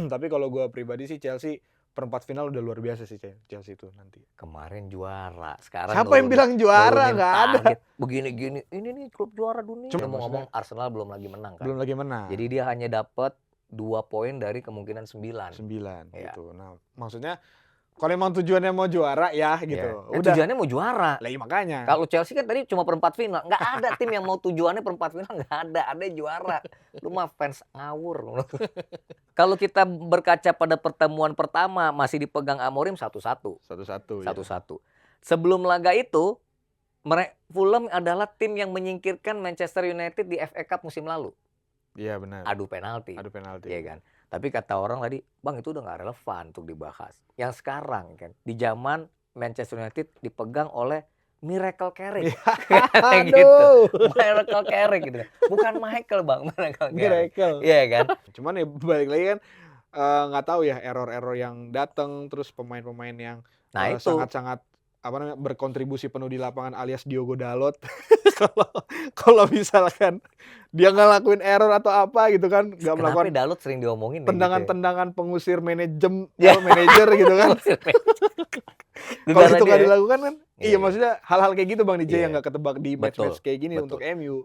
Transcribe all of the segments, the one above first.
Tapi kalau gue pribadi sih Chelsea perempat final udah luar biasa sih Chelsea itu nanti. Kemarin juara, sekarang Siapa yang bilang juara? nurunin Nggak ada. target. Begini-gini, ini nih klub juara dunia. Cuma Ngomong-ngomong Arsenal belum lagi menang kan. Belum lagi menang. Jadi dia hanya dapat 2 poin dari kemungkinan 9. 9 Ya. gitu. Nah, maksudnya kalau emang tujuannya mau juara ya gitu. Ya. Tujuannya mau juara. Lah iya makanya. Kalau Chelsea kan tadi cuma perempat final. Nggak ada tim yang mau tujuannya perempat final, nggak ada. Ada juara. Lu mah fans ngawur. Kalau kita berkaca pada pertemuan pertama masih dipegang Amorim 1-1. 1-1. Sebelum laga itu, Fulham adalah tim yang menyingkirkan Manchester United di FA Cup musim lalu. Iya benar. Adu penalti. Iya kan. Tapi kata orang tadi, Bang itu udah nggak relevan untuk dibahas. Yang sekarang kan, di zaman Manchester United dipegang oleh Miracle Carrick. Gitu. Miracle Carrick gitu. Bukan Michael Bang, Miracle. Iya kan. Cuman ya balik lagi kan nggak tahu ya error-error yang datang, terus pemain-pemain yang sangat-sangat berkontribusi penuh di lapangan alias Diogo Dalot. Kalau misalkan dia nggak lakuin error atau apa gitu kan, nggak melakukan. Kenapa Dalot sering diomongin tendangan-tendangan pengusir manajer gitu kan. Kalau itu nggak dilakukan kan, iya maksudnya hal-hal kayak gitu Bang DJ yang nggak ketebak di match-match kayak gini untuk MU.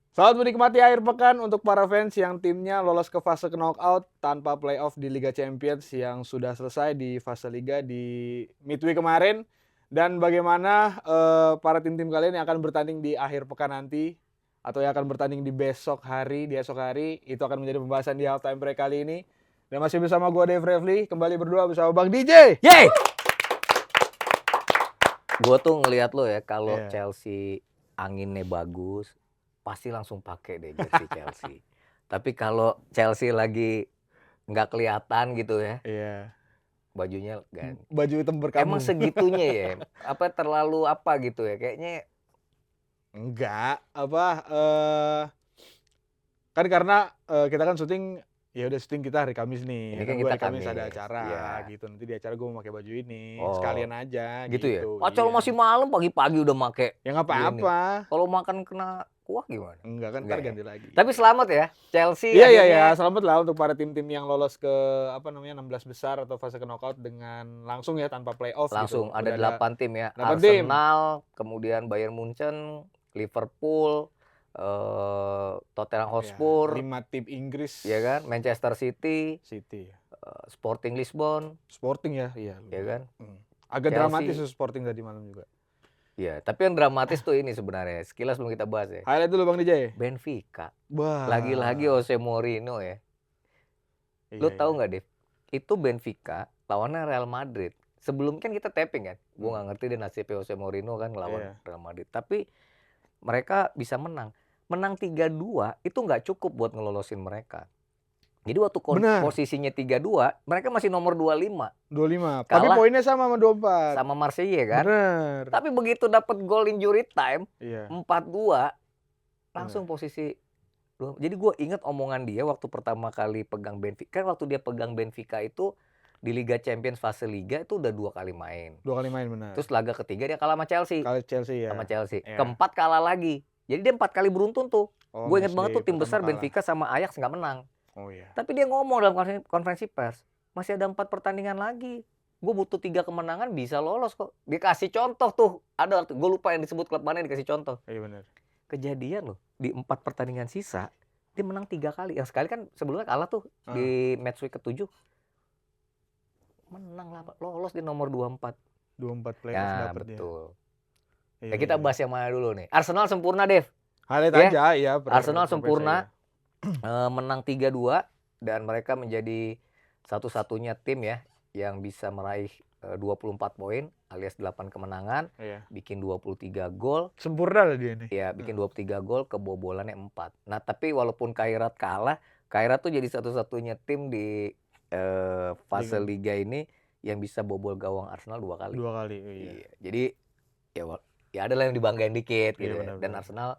Selamat menikmati akhir pekan untuk para fans yang timnya lolos ke fase knockout tanpa playoff di Liga Champions yang sudah selesai di fase Liga di midweek kemarin. Dan bagaimana para tim-tim kalian yang akan bertanding di akhir pekan nanti atau yang akan bertanding di esok hari, itu akan menjadi pembahasan di halftime break kali ini. Dan masih bersama gue Dave Revli, kembali berdua bersama Bang DJ. Yeay! Gue tuh ngelihat lo ya, kalau Chelsea anginnya bagus, pasti langsung pakai deh jersey Chelsea. Tapi kalau Chelsea lagi nggak kelihatan gitu ya, bajunya ganti. Baju hitam berkabung. Emang segitunya ya? Apa terlalu apa gitu ya? Kayaknya enggak. Kan karena kita kan syuting, ya udah syuting kita hari Kamis nih. Ini kan kita kita Kamis ada acara gitu. Nanti di acara gue mau pakai baju ini, sekalian aja gitu. Ya? Kalau masih malam pagi-pagi udah pakai. Ya nggak apa-apa. Kalau makan kena kuah gimana? Enggak kan, ntar ganti lagi. Tapi selamat ya Chelsea. Iya, selamat lah untuk para tim-tim yang lolos ke 16 besar atau fase knockout dengan langsung ya, tanpa playoff. Langsung gitu. Ada 8 tim ya. 8 Arsenal, kemudian Bayern Munchen, Liverpool, Tottenham Hotspur, 5 tim Inggris. Ya kan? Manchester City. Sporting Lisbon. Sporting ya, iya. Ya kan? Agak Chelsea. Dramatis Sporting tadi malam juga. Iya, tapi yang dramatis tuh ini sebenarnya. Sekilas belum kita bahas ya. Highlight dulu Bang DJ. Benfica. Wah. Lagi-lagi Jose Mourinho ya. Lu tahu nggak, Dev? Itu Benfica lawannya Real Madrid. Sebelum kan kita tapping kan. Gue nggak ngerti deh nasib Jose Mourinho kan lawan Real Madrid. Tapi mereka bisa menang. Menang 3-2 itu nggak cukup buat ngelolosin mereka. Jadi waktu posisinya 3-2, mereka masih nomor 25. Tapi poinnya sama 24. Sama Marseille kan? Bener. Tapi begitu dapat gol injury time, 4-2, langsung posisi. Jadi gue ingat omongan dia waktu pertama kali pegang Benfica. Kan waktu dia pegang Benfica itu di Liga Champions fase Liga itu udah 2 kali main. 2 kali main benar. Terus laga ketiga dia kalah sama Chelsea. Sama Chelsea. Keempat kalah lagi. Jadi dia 4 kali beruntun tuh. Gue ingat banget tuh tim besar Benfica sama Ajax nggak menang. Tapi dia ngomong dalam konferensi pers, masih ada 4 pertandingan lagi. Gue butuh 3 kemenangan bisa lolos kok. Dikasih contoh tuh. Ada waktu gue lupa yang disebut klub mana yang dikasih contoh. Iya benar. Kejadian loh, di 4 pertandingan sisa dia menang 3 kali. Yang sekali kan sebelumnya kalah tuh di match week ke-7. Menang lah, lolos di nomor 24. 24 playoff dapat dia. Betul. Ya, kita bahas yang mana dulu nih? Arsenal sempurna, Dev. Highlight aja ya. Arsenal sempurna. Menang 3-2 dan mereka menjadi satu-satunya tim ya yang bisa meraih 24 poin alias 8 kemenangan, bikin 23 gol. Sempurna lah dia nih. Ya, bikin 23 gol, kebobolannya 4. Nah, tapi walaupun Kairat kalah, Kairat tuh jadi satu-satunya tim di fase Liga ini yang bisa bobol gawang Arsenal 2 kali. 2 kali, iya. Jadi ya adalah yang dibanggain dikit gitu. Benar, dan Arsenal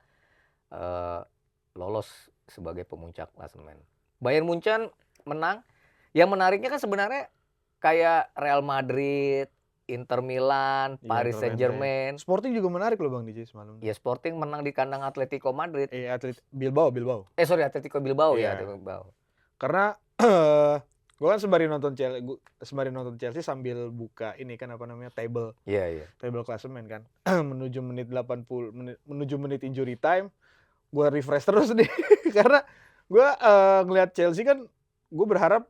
lolos sebagai pemuncak klasemen. Bayern Munchen menang. Yang menariknya kan sebenarnya kayak Real Madrid, Inter Milan, Iya, Paris Inter Saint-Germain. Sporting juga menarik loh Bang DJ semalam. Ya Sporting menang di kandang Atletico Madrid. Bilbao. Sorry, Atletico Bilbao ya, Iya. Atletico Bilbao. Karena gue kan sembari nonton Chelsea sambil buka ini kan apa namanya table Iya. table klasemen kan. menuju menit injury time, gue refresh terus nih karena gue ngelihat Chelsea kan, gue berharap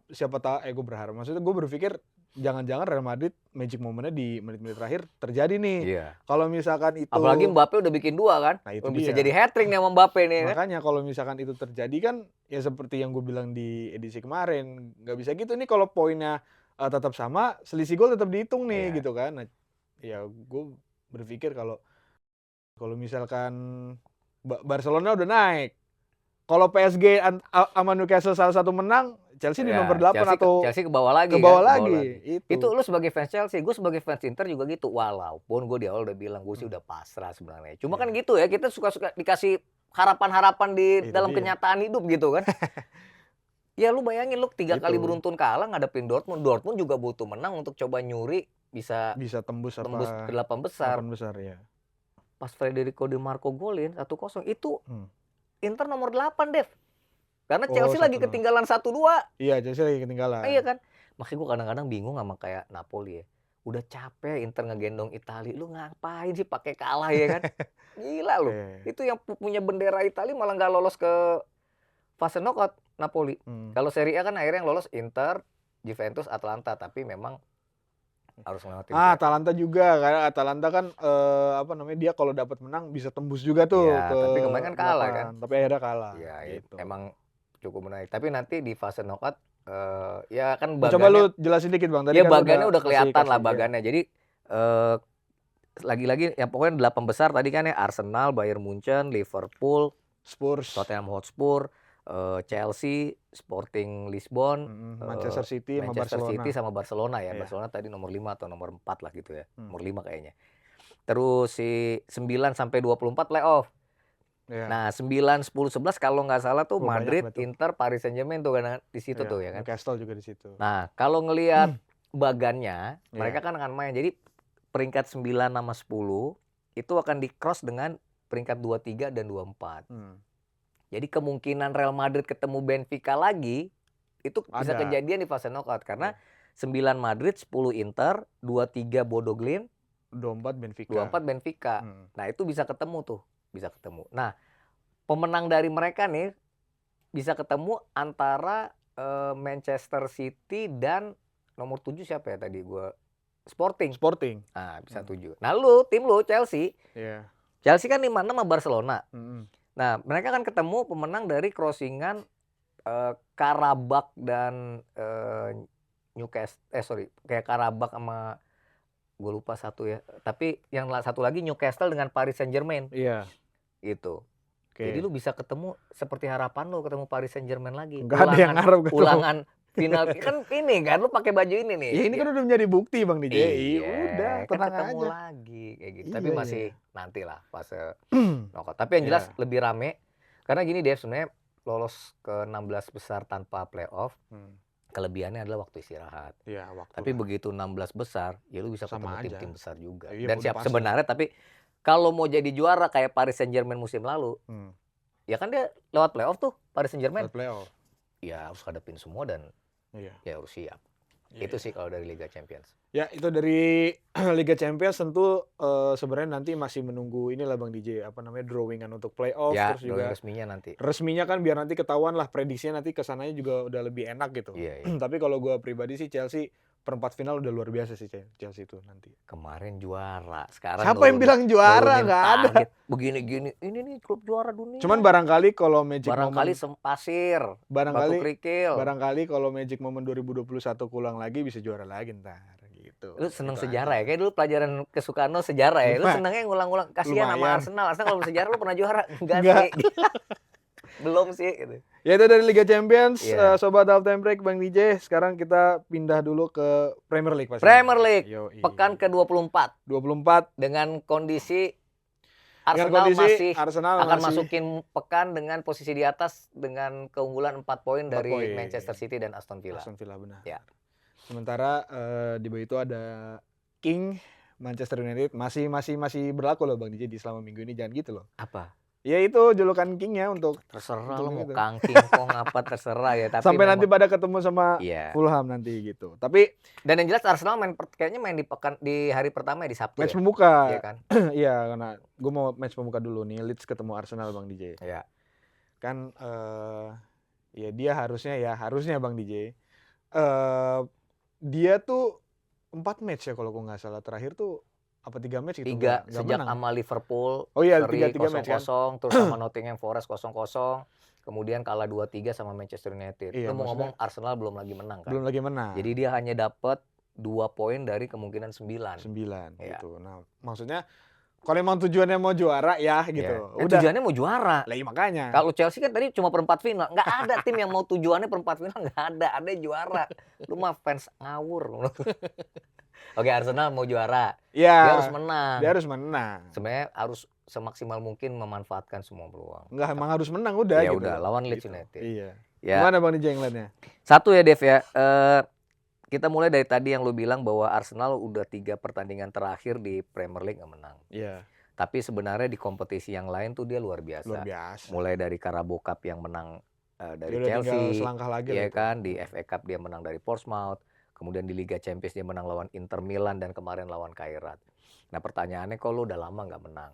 maksudnya gue berpikir jangan-jangan Real Madrid magic momennya di menit-menit terakhir terjadi nih. Iya. Kalau misalkan itu, Apalagi Mbappe udah bikin 2 kan. Nah, itu bisa dia. jadi hat-trick nih sama Mbappe nih kan. Makanya kalau misalkan itu terjadi kan ya seperti yang gue bilang di edisi kemarin, nggak bisa gitu nih kalau poinnya tetap sama, selisih gol tetap dihitung nih gitu kan. Nah, ya gue berpikir kalau misalkan Barcelona udah naik, kalau PSG sama Newcastle salah satu menang, Chelsea di nomor 8 Chelsea ke bawah lagi. Itu lu sebagai fans Chelsea, gue sebagai fans Inter juga gitu. Walaupun gue di awal udah bilang gue sih udah pasrah sebenarnya. Cuma kan gitu ya, kita suka-suka dikasih harapan-harapan di dalam kenyataan hidup gitu kan. Ya lu bayangin lu 3 kali beruntun kalah ngadepin Dortmund. Dortmund juga butuh menang untuk coba nyuri bisa tembus ke 8 besar. 8 besar ya. Pas Federico Di Marco golin 1-0 itu Inter nomor 8, Dev. Karena Chelsea lagi ketinggalan 1-2. Iya, Chelsea lagi ketinggalan. Iya kan? Makanya gue kadang-kadang bingung sama kayak Napoli ya. Udah capek Inter ngegendong Italia, lu ngapain sih pakai kalah ya kan? Gila lu. Itu yang punya bendera Italia malah nggak lolos ke fase knockout Napoli. Kalau Serie A kan akhirnya yang lolos Inter, Juventus, Atalanta, tapi memang harus ngelewatin. Atalanta juga, karena Atalanta kan dia kalau dapat menang bisa tembus juga tuh ya, ke tapi kemarin kan kalah 8. kan. Tapi akhirnya kalah. Ya, gitu. emang cukup menarik. Tapi nanti di fase knockout ya kan bagannya. Coba lu jelasin dikit Bang. Tadi ya kan bagannya udah kelihatan lah bagannya. Jadi lagi-lagi yang pokoknya 8 besar tadi kan ya Arsenal, Bayern Munchen, Liverpool, Spurs, Tottenham Hotspur, Chelsea, Sporting Lisbon, Manchester City sama Barcelona ya. Barcelona tadi nomor 5 atau nomor 4 lah gitu ya. Nomor 5 kayaknya. Terus si 9 sampai 24 playoff. Nah, 9, 10, 11 kalau nggak salah tuh Madrid, Inter, Paris Saint-Germain tuh kan di situ tuh ya kan. Newcastle juga di situ. Nah, kalau ngelihat bagannya, mereka kan akan main. Jadi peringkat 9 sama 10 itu akan di-cross dengan peringkat 23 dan 24. Jadi kemungkinan Real Madrid ketemu Benfica lagi itu bisa kejadian di fase knockout karena 9 Madrid, 10 Inter, 23 Bodo Glimt, 24 Benfica. Nah, itu bisa ketemu tuh, bisa ketemu. Nah, pemenang dari mereka nih bisa ketemu antara Manchester City dan nomor 7 siapa ya tadi gua Sporting. Nah, bisa 7. Nah, tim lu Chelsea. Chelsea kan 5-6 sama Barcelona. Nah, mereka kan ketemu pemenang dari crossingan Karabakh dan Newcastle. Kayak Karabakh sama gue lupa satu ya. Tapi yang satu lagi Newcastle dengan Paris Saint-Germain. Iya. Gitu. Jadi lu bisa ketemu seperti harapan lu ketemu Paris Saint-Germain lagi. Enggak ada yang ngarep ketemu. Ulangan final kan ini kan lu pakai baju ini nih. Ya ini kan udah menjadi bukti Bang DJ. Udah, tenang kan ketemu aja. Lagi kayak gitu. Tapi masih nanti lah fase knockout. Tapi yang jelas lebih rame karena gini Dev, sebenarnya lolos ke 16 besar tanpa playoff. Kelebihannya adalah waktu istirahat. Tapi begitu 16 besar, ya lu bisa ketemu tim-tim besar juga. Dan sebenarnya tapi kalau mau jadi juara kayak Paris Saint-Germain musim lalu, ya kan dia lewat playoff tuh Paris Saint-Germain. Ya harus hadapin semua dan ya harus siap. Itu sih kalau dari Liga Champions. Ya itu dari Liga Champions tentu sebenarnya nanti masih menunggu inilah Bang DJ drawingan untuk playoff terus juga resminya nanti. Resminya kan biar nanti ketahuan lah prediksinya nanti kesananya juga udah lebih enak gitu. Tapi kalau gue pribadi sih Chelsea perempat final udah luar biasa sih Chelsea itu nanti. Kemarin juara, sekarang siapa yang bilang juara? Nggak ada. Begini-gini, ini nih klub juara dunia. Cuman barangkali kalau Magic barangkali pasir, batu kerikil. Barangkali kalau Magic Moment 2021 ulang lagi bisa juara lagi ntar gitu. Lu seneng sejarah ya? Kayak dulu pelajaran kesukaan lu sejarah ya. Lu senengnya ngulang-ngulang. Kasihan sama Arsenal. Arsenal kalau sejarah lu pernah juara? Enggak sih. Belum sih gitu. Ya itu dari Liga Champions, Sobat Halftime Break Bang DJ. Sekarang kita pindah dulu ke Premier League pasti. Premier League, pekan ke-24. 24. Dengan kondisi Arsenal akan masukin pekan dengan posisi di atas dengan keunggulan 4 poin dari Manchester City dan Aston Villa. Aston Villa benar. Ya. Sementara di bawah itu ada King Manchester United masih berlaku loh Bang DJ di selama minggu ini, jangan gitu loh. Apa? Ya itu julukan Kingnya untuk Terserah lo mau itu. Kang King Kong apa terserah ya. Tapi sampai memang, nanti pada ketemu sama iya. Fulham nanti gitu. Tapi Dan yang jelas Arsenal kayaknya main di hari pertama ya, di Sabtu match ya. pembuka. Iya kan? Iya, karena gue mau match pembuka dulu nih, Leeds ketemu Arsenal Bang DJ. Iya. Kan ya dia harusnya Bang DJ. Dia tuh 4 match ya kalau gue nggak salah, terakhir tuh apa 3 match gitu. 3 nggak sejak menang. sama Liverpool, Oh iya, seri 3 match kan. 0-0, terus sama Nottingham Forest 0-0, kemudian kalah 2-3 sama Manchester United. Iya, Lu mau maksudnya ngomong Arsenal belum lagi menang kan? belum lagi menang. Jadi dia hanya dapat 2 poin dari kemungkinan 9. 9 Iya. gitu. Nah, maksudnya kalau emang tujuannya mau juara ya gitu. Iya. Udah. Tujuannya mau juara. Lah iya makanya. Kalau Chelsea kan tadi cuma perempat final. Nggak ada tim yang mau tujuannya perempat final, nggak ada. Ada juara. Lu mah fans ngawur. Oke, Arsenal mau juara. Ya, Dia harus menang. dia harus menang. Sebenarnya harus semaksimal mungkin memanfaatkan semua peluang. Enggak, emang harus menang udah Ya gitu. udah, lawan Leeds Gitu. United. Iya. Ya. Gimana Bang Nija yang lainnya? Satu ya Dev ya. Kita mulai dari tadi yang lu bilang bahwa Arsenal udah 3 pertandingan terakhir di Premier League nggak menang. Iya. Tapi sebenarnya di kompetisi yang lain tuh dia luar biasa. Luar biasa. Mulai dari Carabao Cup yang menang dari Dia udah tinggal Chelsea, selangkah lagi ya lah itu. kan, di FA Cup dia menang dari Portsmouth, kemudian di Liga Champions dia menang lawan Inter Milan dan kemarin lawan Kairat. Nah pertanyaannya kok lu udah lama nggak menang.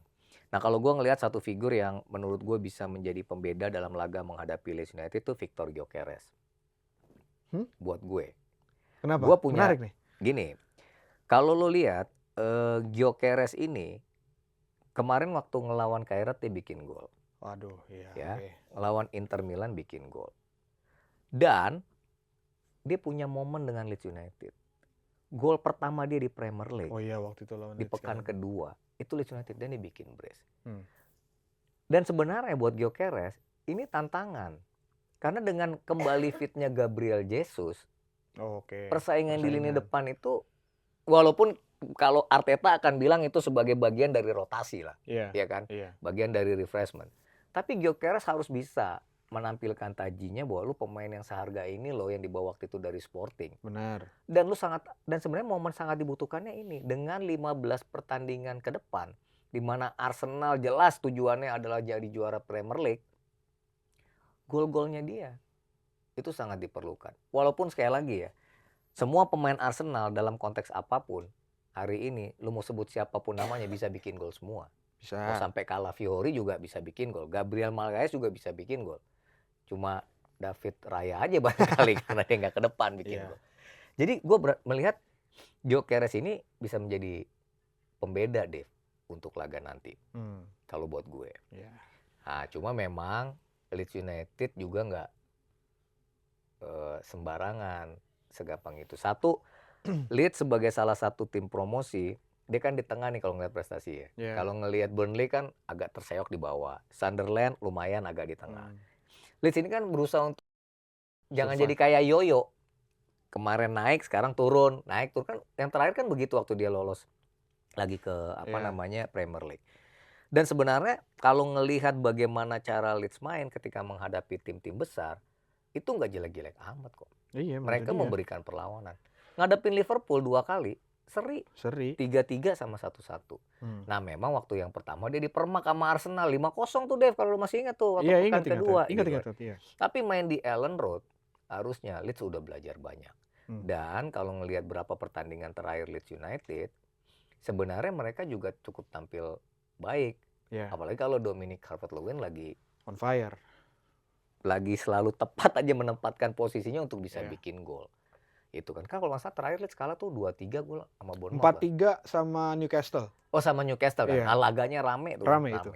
Nah kalau gue ngelihat satu figur yang menurut gue bisa menjadi pembeda dalam laga menghadapi Leeds United itu Victor Gyökeres. Buat gue. Kenapa? Gue punya, menarik nih. Gini, kalau lo lihat Gyökeres ini kemarin waktu ngelawan Kairat dia bikin gol. Waduh, iya. Ya, Okay. lawan Inter Milan bikin gol. Dan dia punya momen dengan Leeds United. Gol pertama dia di Premier League. Oh iya, waktu itu lawan Di Leeds pekan kan. kedua itu Leeds United dan dia bikin brace. Hmm. Dan sebenarnya buat Gyökeres ini tantangan. Karena dengan kembali fitnya Gabriel Jesus, Oh, oke. persaingan di lini depan itu, walaupun kalau Arteta akan bilang itu sebagai bagian dari rotasi lah, Iya. ya kan, Iya. bagian dari refreshment. Tapi Gyökeres harus bisa menampilkan tajinya bahwa lu pemain yang seharga ini loh yang dibawa waktu itu dari Sporting. Benar. Dan sebenarnya momen sangat dibutuhkannya ini dengan 15 pertandingan ke depan di mana Arsenal jelas tujuannya adalah jadi juara Premier League. Gol-golnya dia itu sangat diperlukan. Walaupun sekali lagi ya, semua pemain Arsenal dalam konteks apapun hari ini lu mau sebut siapapun namanya bisa bikin gol semua. Bisa. Mau sampai kalah Fiori juga bisa bikin gol. Gabriel Magalhaes juga bisa bikin gol. Cuma David Raya aja barangkali karena dia nggak ke depan bikin gol. Jadi gue melihat Gyökeres ini bisa menjadi pembeda Dev untuk laga nanti. Kalau buat gue. Iya. Nah, cuma memang Leeds United juga nggak sembarangan segampang itu. Satu, Leeds sebagai salah satu tim promosi, dia kan di tengah nih kalau ngeliat prestasi ya. Yeah. Kalau ngelihat Burnley kan agak terseok di bawah. Sunderland lumayan agak di tengah. Leeds ini kan berusaha untuk jangan jadi kayak yoyo. Kemarin naik, sekarang turun, naik turun kan. Yang terakhir kan begitu waktu dia lolos lagi ke Premier League. Dan sebenarnya kalau ngelihat bagaimana cara Leeds main ketika menghadapi tim-tim besar, itu nggak jelek-jelek amat kok. Iya, mereka memberikan perlawanan. Ngadepin Liverpool 2 kali, seri. 3-3 sama 1-1. Nah memang waktu yang pertama dia dipermak sama Arsenal 5-0 tuh Dev, kalau lu masih ingat tuh waktu pekan kedua. Ingat. Tapi main di Ellen Road, harusnya Leeds udah belajar banyak. Dan kalau ngelihat berapa pertandingan terakhir Leeds United, sebenarnya mereka juga cukup tampil baik. Apalagi kalau Dominic Calvert-Lewin lagi on fire. Lagi selalu tepat aja menempatkan posisinya untuk bisa bikin gol. Itu kan kalau nggak salah terakhir Leeds kalah tuh 2-3 gol sama Bournemouth. 4-3 sama Newcastle. Oh sama Newcastle kan. Laganya rame tuh. Rame itu.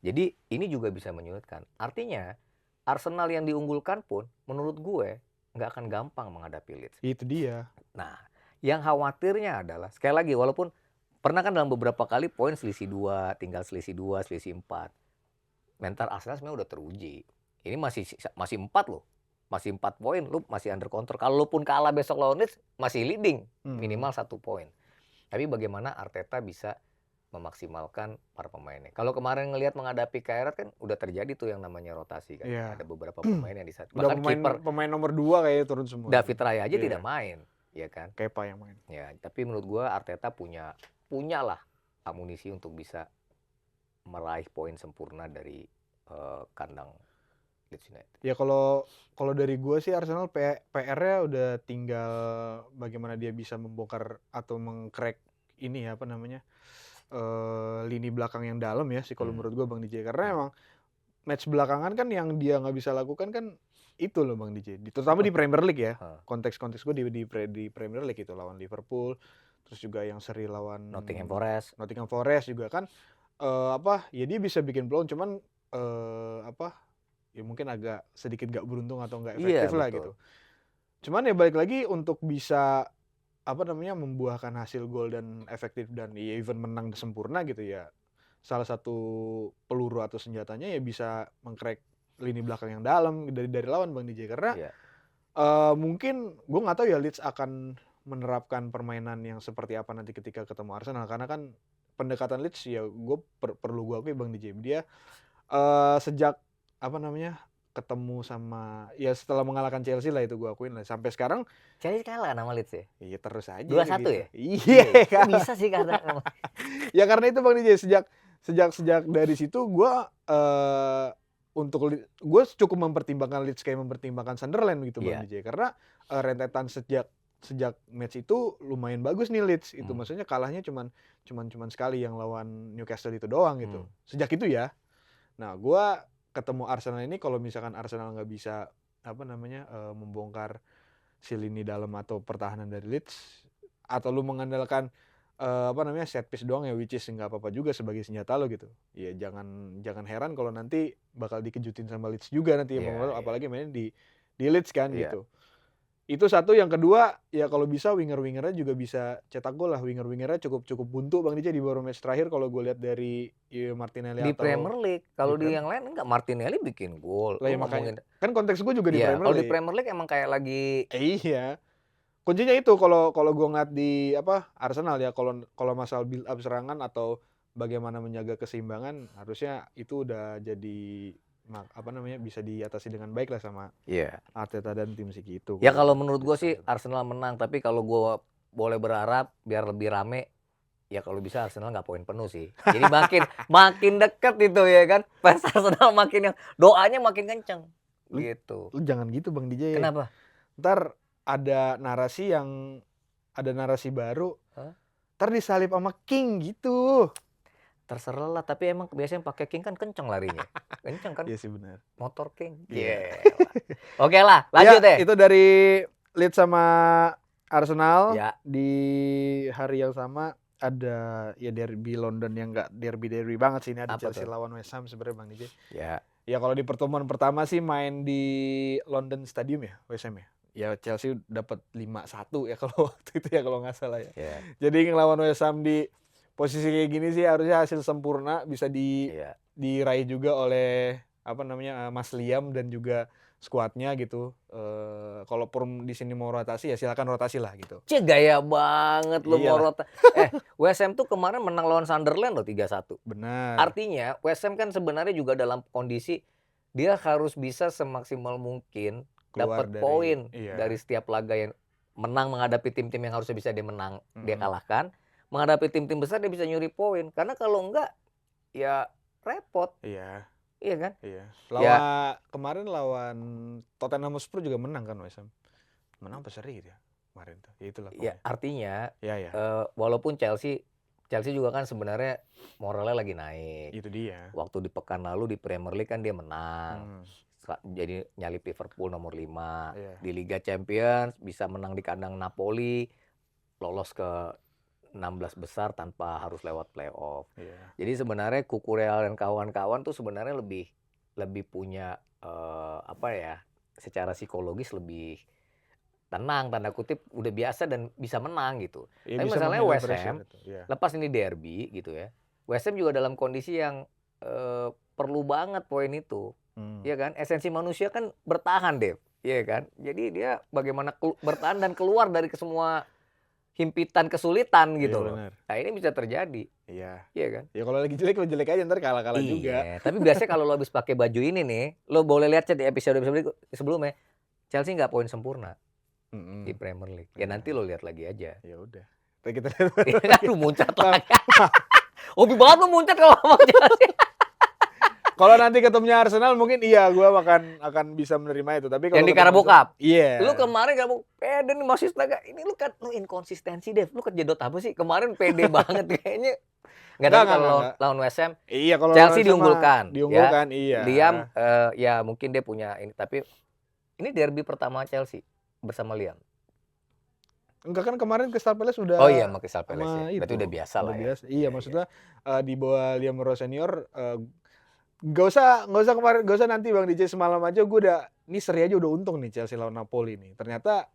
Jadi ini juga bisa menyulitkan. Artinya Arsenal yang diunggulkan pun menurut gue nggak akan gampang menghadapi Leeds. Itu dia. Nah, yang khawatirnya adalah sekali lagi walaupun pernah kan dalam beberapa kali poin selisih 2, tinggal selisih 2, selisih 4. Mental Arsenal sebenarnya udah teruji. Ini masih 4 loh. Masih 4 poin, lu masih under control. Kalau lu pun kalah besok lawan Leeds, masih leading. Minimal 1 poin. Tapi bagaimana Arteta bisa memaksimalkan para pemainnya. Kalau kemarin ngelihat menghadapi Kairat kan udah terjadi tuh yang namanya rotasi kan. Ada beberapa pemain yang di saat. Bahkan pemain nomor 2 kayaknya turun semua. David Raya aja tidak main. ya kan? Kepa yang main. Ya, tapi menurut gua Arteta punyalah amunisi untuk bisa meraih poin sempurna dari kandang Leeds United. Ya kalau dari gue sih Arsenal PR-nya udah tinggal bagaimana dia bisa membongkar atau mengcrack ini ya apa namanya lini belakang yang dalam ya sih kalau menurut gue Bang DJ, karena emang match belakangan kan yang dia nggak bisa lakukan kan itu loh Bang DJ, terutama di Premier League ya. Konteks gue di Premier League itu lawan Liverpool, terus juga yang seri lawan Nottingham Forest juga kan ya dia bisa bikin peluang, cuman ya mungkin agak sedikit gak beruntung atau nggak efektif lah gitu. Cuman ya balik lagi untuk bisa membuahkan hasil gol dan efektif dan ya even menang sempurna gitu ya. Salah satu peluru atau senjatanya ya bisa mengcrack lini belakang yang dalam dari lawan Bang DJ, karena mungkin gue nggak tahu ya Leeds akan menerapkan permainan yang seperti apa nanti ketika ketemu Arsenal, karena kan pendekatan Leeds ya gue perlu gue akui Bang DJ, dia sejak ketemu sama ya setelah mengalahkan Chelsea lah, itu gue akuin lah, sampai sekarang Chelsea kalah nama Leeds ya? Iya terus aja 2-1 ya? Iya kan bisa sih karena ya karena itu Bang DJ, sejak dari situ gue gue cukup mempertimbangkan Leeds kayak mempertimbangkan Sunderland gitu Bang DJ, karena rentetan sejak match itu lumayan bagus nih Leeds itu, maksudnya kalahnya cuman sekali yang lawan Newcastle itu doang gitu. Sejak itu ya. Nah, gue ketemu Arsenal ini, kalau misalkan Arsenal nggak bisa membongkar si lini dalam atau pertahanan dari Leeds, atau lu mengandalkan set piece doang ya, which is nggak apa-apa juga sebagai senjata lo gitu. Ya jangan heran kalau nanti bakal dikejutin sama Leeds juga nanti, apalagi mainnya di Leeds kan gitu. Itu satu. Yang kedua ya kalau bisa winger-wingernya juga bisa cetak gol lah. Winger-wingernya cukup buntu Bang DJ di beberapa match terakhir kalau gue lihat dari Martinelli di atau Premier League. Kalau di yang lain enggak, Martinelli bikin gol. Lah, ya makanya kan konteks gue juga di Premier League. Kalau di Premier League emang kayak lagi iya. Kuncinya itu kalau gue ngeliat di Arsenal ya, kalau masalah build up serangan atau bagaimana menjaga keseimbangan, harusnya itu udah jadi bisa diatasi dengan baik lah sama Arteta dan tim Siki itu. Ya kalau menurut gue sih Arsenal menang, tapi kalau gue boleh berharap biar lebih rame, ya kalau bisa Arsenal nggak poin penuh sih. Jadi makin deket itu ya kan, fans Arsenal makin yang doanya makin kenceng gitu. Lu jangan gitu Bang DJ. Kenapa? Ntar ada narasi baru, ntar disalip sama King gitu. Terserah lah, tapi emang biasanya pakai King kan kenceng larinya. Kenceng kan? Iya sih benar. Motor King. Oke lah, lanjut ya. Itu dari Leeds sama Arsenal. Di hari yang sama ada ya derby London yang enggak derby banget sih, ini ada Chelsea lawan West Ham sebenarnya Bang DJ. Ya kalau di pertemuan pertama sih main di London Stadium ya, West Ham ya. Ya Chelsea dapat 5-1 ya kalau waktu itu ya kalau nggak salah ya. Jadi ngelawan West Ham di posisi kayak gini sih harusnya hasil sempurna bisa diraih juga oleh Mas Liam dan juga skuadnya gitu. Kalau Purm di sini mau rotasi ya silakan rotasi lah gitu. Gaya banget lu mau rotasi. West Ham tuh kemarin menang lawan Sunderland loh 3-1. Benar. Artinya West Ham kan sebenarnya juga dalam kondisi dia harus bisa semaksimal mungkin dapat poin dari setiap laga yang menang, menghadapi tim-tim yang harusnya bisa dia menang, dia kalahkan. Menghadapi tim-tim besar dia bisa nyuri poin, karena kalau enggak ya repot. Iya kan? Iya. Kemarin lawan Tottenham Hotspur juga menang kan West Ham. Menang apa seri gitu ya kemarin tuh. Ya itulah pokoknya. Ya artinya walaupun Chelsea juga kan sebenarnya moralnya lagi naik. Itu dia. Waktu di pekan lalu di Premier League kan dia menang. Jadi nyalip Liverpool nomor 5. Di Liga Champions bisa menang di kandang Napoli, lolos ke 16 besar tanpa harus lewat playoff. Jadi sebenarnya Kukureal dan kawan-kawan tuh sebenarnya lebih punya secara psikologis lebih tenang, tanda kutip, udah biasa dan bisa menang gitu. Tapi masalahnya West Ham lepas ini derby gitu ya. West Ham juga dalam kondisi yang perlu banget poin itu. Iya kan? Esensi manusia kan bertahan, Dev. Iya kan? Jadi dia bagaimana bertahan dan keluar dari semua himpitan kesulitan gitu loh. Nah ini bisa terjadi. Iya kan? Ya kalau lagi jelek aja ntar kalah juga. Tapi biasanya kalau lo habis pakai baju ini nih, lo boleh lihat di episode sebelumnya, Chelsea nggak poin sempurna. di Premier League. Ya nanti lo lihat lagi aja. Ya udah. Kita lihat. Aduh, muncat lagi. Hobi banget lo muncat kalau ngomong Chelsea. Kalau nanti ketemunya Arsenal mungkin iya gue akan bisa menerima itu. Tapi kalau yang di Carabao Cup. Iya. Lu kemarin kamu pede nih masih astaga. Ini lu kan lu inkonsistensi, Dev. Lu kejedot apa sih? Kemarin pede banget kayaknya. Enggak tahu kalau lawan West Ham. Iya, kalau Chelsea diunggulkan. Diunggulkan, ya. iya. Liam ya mungkin dia punya ini, tapi ini derby pertama Chelsea bersama Liam. Enggak kan kemarin Crystal Palace udah. Oh iya, sama Crystal Palace ya. Berarti udah biasa lah ya. Iya, maksudnya di bawah Liam Rowe senior Gak usah nanti Bang DJ semalam aja gue udah ini seri aja udah untung nih Chelsea lawan Napoli nih. Ternyata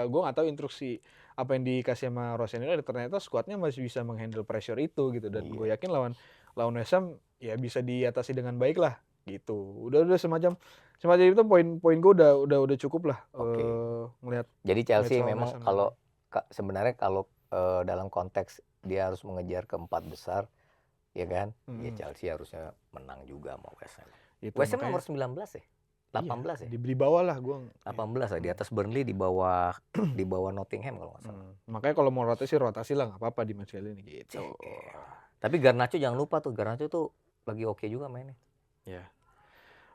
gue nggak tahu instruksi apa yang dikasih sama Rossoneri, ternyata skuadnya masih bisa menghandle pressure itu gitu, dan gue yakin lawan West Ham ya bisa diatasi dengan baik lah gitu. Udah semacam itu poin gue udah cukup lah ngelihat. Jadi Chelsea memang kalau sebenarnya kalau dalam konteks dia harus mengejar keempat besar, ya kan? Ya Chelsea harusnya menang juga sama West Ham. West Ham nomor 19 ya? 18 ya? Di bawah lah gue. 18 ya, di atas Burnley, di bawah Nottingham kalau nggak salah. Makanya kalau mau rotasi lah nggak apa-apa di match kali ini gitu. Tapi Garnacho jangan lupa tuh, Garnacho tuh lagi oke juga mainnya. Ya.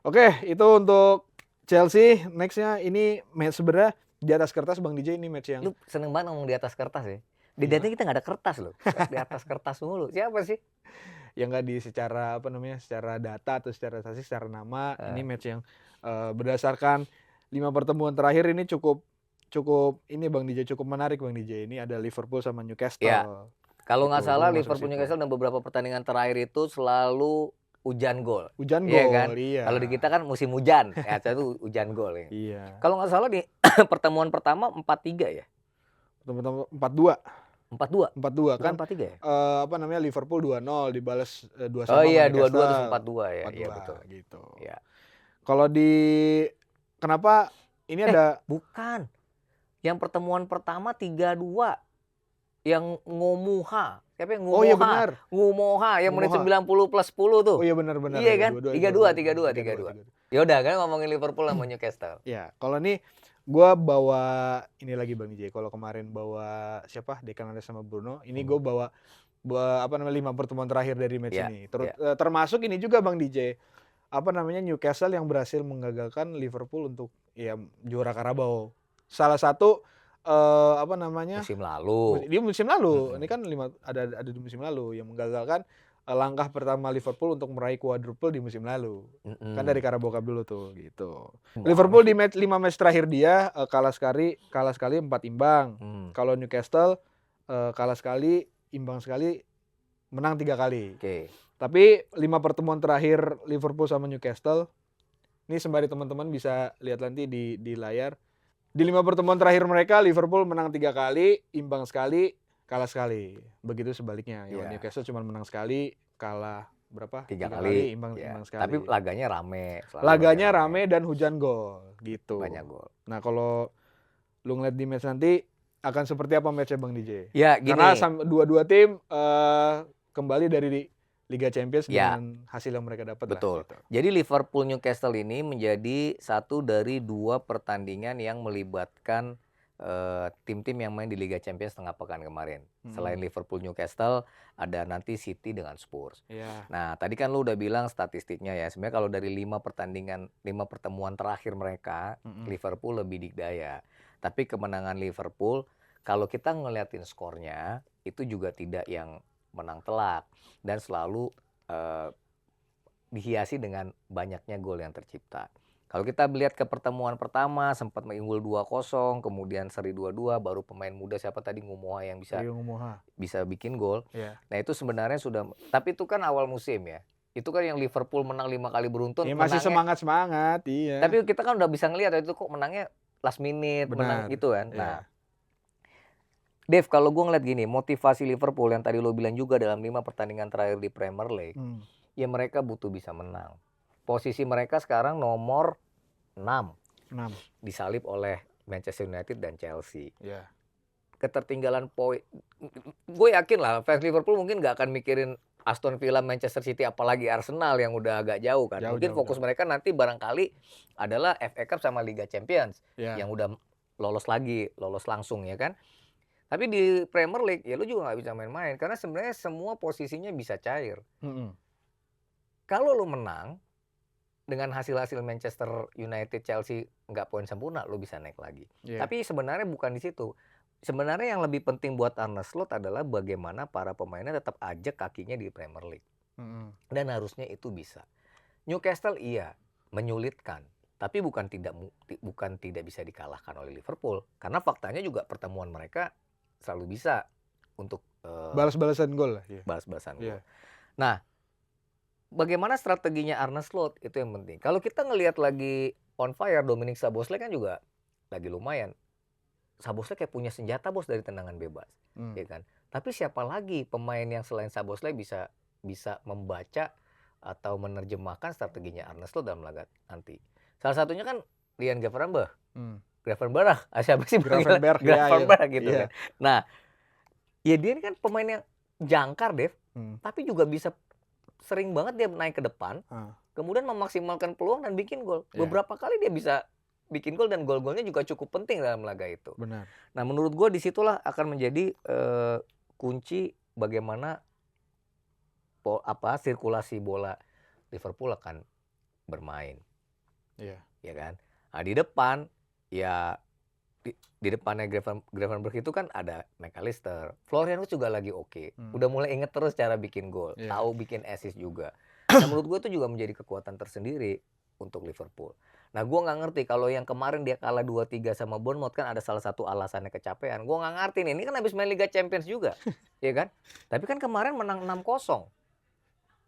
Oke, itu untuk Chelsea. Nextnya ini match sebenarnya di atas kertas Bang DJ, ini match yang. Lu seneng banget ngomong di atas kertas ya? Di data kita nggak ada kertas loh, di atas kertas mulu. Siapa sih? Yang nggak di secara secara data atau secara statistik, secara nama. Ini match yang berdasarkan 5 pertemuan terakhir ini cukup ini Bang DJ, cukup menarik Bang DJ. Ini ada Liverpool sama Newcastle. Ya. Kalau nggak salah Liverpool Newcastle dan beberapa pertandingan terakhir itu selalu hujan gol. Iya kan? Iya. Kalau di kita kan musim hujan, ya itu hujan gol ya. Iya. Kalau nggak salah di pertemuan pertama 4-3 ya. Pertemuan 4-2. 4-2 kan? 4-3 ya? Liverpool 2-0 dibalas 2-1. Oh iya, 2-2 terus 4-2 ya. Iya betul. Gitu. Ya. Kalau kenapa ini ada bukan. Yang pertemuan pertama 3-2. Yang Ngomuha. Siapa yang Ngomuha? Oh iya benar. Ngomuha yang menit 90 plus 10 tuh. Oh iya benar. Iya kan? 3-2. Ya udah kan ngomongin Liverpool sama Newcastle. Ya, kalau ini gue bawa ini lagi Bang DJ. Kalau kemarin bawa siapa? Declan Rice sama Bruno. Ini gue bawa 5 pertemuan terakhir dari match ini. Termasuk ini juga Bang DJ. Newcastle yang berhasil menggagalkan Liverpool untuk juara Carabao. Salah satu musim lalu. Dia musim lalu. Ini kan ada di musim lalu yang menggagalkan langkah pertama Liverpool untuk meraih quadruple di musim lalu. Kan dari Carabao Cup dulu tuh gitu. Liverpool di 5 match terakhir dia kalah sekali 4 imbang. Kalau Newcastle kalah sekali, imbang sekali, menang 3 kali. Tapi 5 pertemuan terakhir Liverpool sama Newcastle, ini sembari teman-teman bisa lihat nanti di layar. Di 5 pertemuan terakhir mereka, Liverpool menang 3 kali, imbang sekali, kalah sekali. Begitu sebaliknya. Newcastle cuma menang sekali, kalah berapa? 3 kali, imbang sekali. Tapi laganya rame. Laganya rame dan hujan gol, gitu. Banyak gol. Nah kalau lu ngeliat di match nanti, akan seperti apa match-nya Bang DJ? Ya gini. Karena dua tim kembali dari Liga Champions dengan hasil yang mereka dapat. Betul. Gitu. Jadi Liverpool Newcastle ini menjadi satu dari 2 pertandingan yang melibatkan tim-tim yang main di Liga Champions tengah pekan kemarin. Selain Liverpool Newcastle, ada nanti City dengan Spurs. Nah, tadi kan lu udah bilang statistiknya ya. Sebenarnya kalau dari 5 pertemuan terakhir mereka, Liverpool lebih dikdaya. Tapi kemenangan Liverpool, kalau kita ngeliatin skornya, itu juga tidak yang menang telak dan selalu dihiasi dengan banyaknya gol yang tercipta. Kalau kita melihat ke pertemuan pertama sempat mengunggul 2-0, kemudian seri 2-2, baru pemain muda siapa tadi Ngomuha yang bisa bikin gol. Nah, itu sebenarnya sudah, tapi itu kan awal musim ya. Itu kan yang Liverpool menang 5 kali beruntun. Masih semangat, iya. Tapi kita kan udah bisa ngelihat itu kok menangnya last minute, menang gitu kan. Nah, Dev, kalau gue ngeliat gini, motivasi Liverpool yang tadi lo bilang juga dalam 5 pertandingan terakhir di Premier League, ya mereka butuh bisa menang. Posisi mereka sekarang nomor 6. Disalip oleh Manchester United dan Chelsea. Ketertinggalan poin, gue yakin lah fans Liverpool mungkin gak akan mikirin Aston Villa, Manchester City, apalagi Arsenal yang udah agak jauh kan. Mungkin fokus mereka nanti barangkali adalah FA Cup sama Liga Champions yang udah lolos langsung ya kan. Tapi di Premier League ya lu juga nggak bisa main-main karena sebenarnya semua posisinya bisa cair. Kalau lu menang dengan hasil-hasil Manchester United, Chelsea nggak poin sempurna, lu bisa naik lagi. Tapi sebenarnya bukan di situ. Sebenarnya yang lebih penting buat Arne Slot adalah bagaimana para pemainnya tetap ajak kakinya di Premier League. Dan harusnya itu bisa. Newcastle iya menyulitkan, tapi bukan tidak bisa dikalahkan oleh Liverpool. Karena faktanya juga pertemuan mereka selalu bisa untuk balas-balasan gol lah. Balas-balasan gol. Nah, bagaimana strateginya Arne Slot itu yang penting. Kalau kita ngelihat lagi on fire, Dominic Szoboszlai kan juga lagi lumayan. Szoboszlai kayak punya senjata bos dari tendangan bebas, ya kan. Tapi siapa lagi pemain yang selain Szoboszlai bisa membaca atau menerjemahkan strateginya Arne Slot dalam laga nanti? Salah satunya kan Ryan Gravenberch. Gravenberch, siapa sih Gravenberch gitu kan. Nah, ya dia ini kan pemain yang jangkar, Dev. Tapi juga bisa sering banget dia naik ke depan, kemudian memaksimalkan peluang dan bikin gol. Beberapa kali dia bisa bikin gol dan gol-golnya juga cukup penting dalam laga itu. Benar. Nah, menurut gue disitulah akan menjadi kunci bagaimana sirkulasi bola Liverpool akan bermain. Iya. Ya kan? Nah, di depan ya di depannya Gravenberch itu kan ada McAllister. Florian Wirtz juga lagi oke. Udah mulai inget terus cara bikin gol, tahu bikin assist juga. Nah, menurut gue itu juga menjadi kekuatan tersendiri untuk Liverpool. Nah, gue nggak ngerti kalau yang kemarin dia kalah 2-3 sama Bournemouth kan ada salah satu alasannya kecapean. Gue nggak ngerti nih, ini kan habis main Liga Champions juga, ya kan? Tapi kan kemarin menang 6-0.